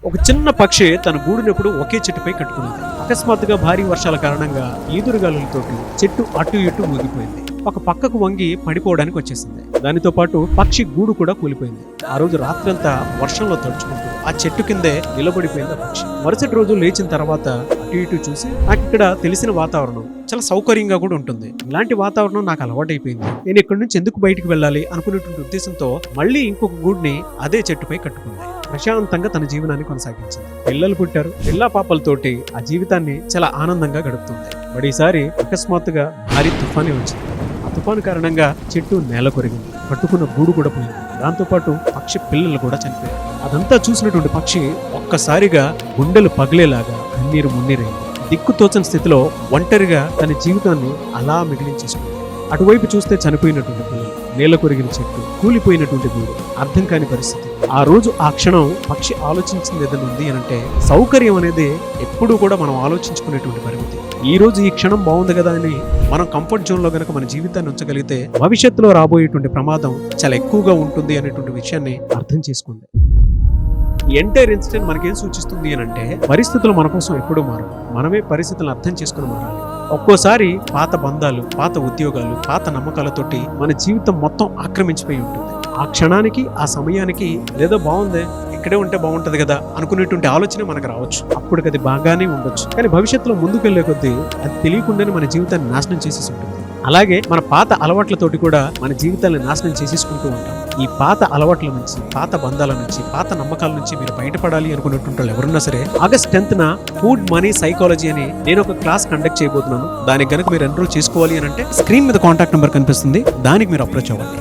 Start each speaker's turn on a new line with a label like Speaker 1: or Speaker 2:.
Speaker 1: ఒక చిన్న పక్షి తన గూడునప్పుడు ఒకే చెట్టుపై కట్టుకున్నది. అకస్మాత్తుగా భారీ వర్షాల కారణంగా ఈదురుగాలులతోటి చెట్టు అటు ఇటు ఊగిపోయింది. ఒక పక్కకు వంగి పడిపోవడానికి వచ్చేసింది. దానితో పాటు పక్షి గూడు కూడా కూలిపోయింది. ఆ రోజు రాత్రంతా వర్షంలో తడుచుకుంటూ ఆ చెట్టు కిందే నిలబడిపోయింది ఆ పక్షి. మరుసటి రోజు లేచిన తర్వాత అటు ఇటు చూసి నాకు ఇక్కడ తెలిసిన వాతావరణం చాలా సౌకర్యంగా కూడా ఉంటుంది. ఇలాంటి వాతావరణం నాకు అలవాటైపోయింది. నేను ఇక్కడి నుంచి ఎందుకు బయటికి వెళ్ళాలి అనుకునేటువంటి ఉద్దేశంతో మళ్ళీ ఇంకొక గూడిని అదే చెట్టుపై కట్టుకుంది. ప్రశాంతంగా తన జీవనాన్ని కొనసాగించింది. పిల్లలు పుట్టారు. పిల్లా పాపలతోటి ఆ జీవితాన్ని చాలా ఆనందంగా గడుపుతుంది. మరి ఈసారి అకస్మాత్తుగా భారీ తుఫానే వచ్చింది. ఆ తుఫాను కారణంగా చెట్టు నేల కొరిగింది. కట్టుకున్న గూడు కూడా పోయింది. దాంతో పాటు పక్షి పిల్లలు కూడా చనిపోయారు. అదంతా చూసినటువంటి పక్షి ఒక్కసారిగా గుండెలు పగిలేలాగా కన్నీరు మున్నీరైంది. దిక్కుతోచని స్థితిలో ఒంటరిగా తన జీవితాన్ని అలా మిగిలించేసుకుంది. అటువైపు చూస్తే చనిపోయినటువంటి పిల్లలు, నేల కొరిగిన చెట్టు, కూలిపోయినటువంటి గూడు, అర్థం కాని పరిస్థితి. ఆ రోజు ఆ క్షణం పక్షి ఆలోచించింది ఏదైనా ఉంది అనంటే సౌకర్యం అనేది ఎప్పుడూ కూడా మనం ఆలోచించుకునేటువంటి పరిమితి. ఈ రోజు ఈ క్షణం బాగుంది కదా అని మనం కంఫర్ట్ జోన్ లో గనక మన జీవితాన్ని ఉంచగలిగితే భవిష్యత్తులో రాబోయేటువంటి ప్రమాదం చాలా ఎక్కువగా ఉంటుంది అనేటువంటి విషయాన్ని అర్థం చేసుకుంది. ఎంటైర్ ఇన్సిడెంట్ మనకేం సూచిస్తుంది అనంటే పరిస్థితులు మన కోసం ఎప్పుడూ మారు, మనమే పరిస్థితులను అర్థం చేసుకుని మారాలి. ఒక్కోసారి పాత బంధాలు, పాత ఉద్యోగాలు, పాత నమ్మకాలతోటి మన జీవితం మొత్తం ఆక్రమించిపోయి ఉంటుంది. ఆ క్షణానికి, ఆ సమయానికి ఏదో బాగుంది, ఇక్కడే ఉంటే బాగుంటది కదా అనుకునేటువంటి ఆలోచన మనకు రావచ్చు. అప్పుడు అది బాగానే ఉండొచ్చు. కానీ భవిష్యత్తులో ముందుకు వెళ్లే కొద్దీ అది తెలియకుండానే మన జీవితాన్ని నాశనం చేసేసి ఉంటుంది. అలాగే మన పాత అలవాట్లతోటి కూడా మన జీవితాన్ని నాశనం చేసేసుకుంటూ ఉంటాం. ఈ పాత అలవాట్ల నుంచి, పాత బంధాల నుంచి, పాత నమ్మకాల నుంచి మీరు బయటపడాలి అనుకున్నటువంటి వాళ్ళు ఎవరున్నా సరే ఆగస్ట్ 10న ఫుడ్ మనీ సైకాలజీ అని నేను ఒక క్లాస్ కండక్ట్ చేయబోతున్నాను. దానికి గనుక మీరు ఎన్రోల్ చేసుకోవాలి అని అంటే స్క్రీన్ మీద కాంటాక్ట్ నెంబర్ కనిపిస్తుంది, దానికి మీరు అప్రోచ్ అవ్వండి.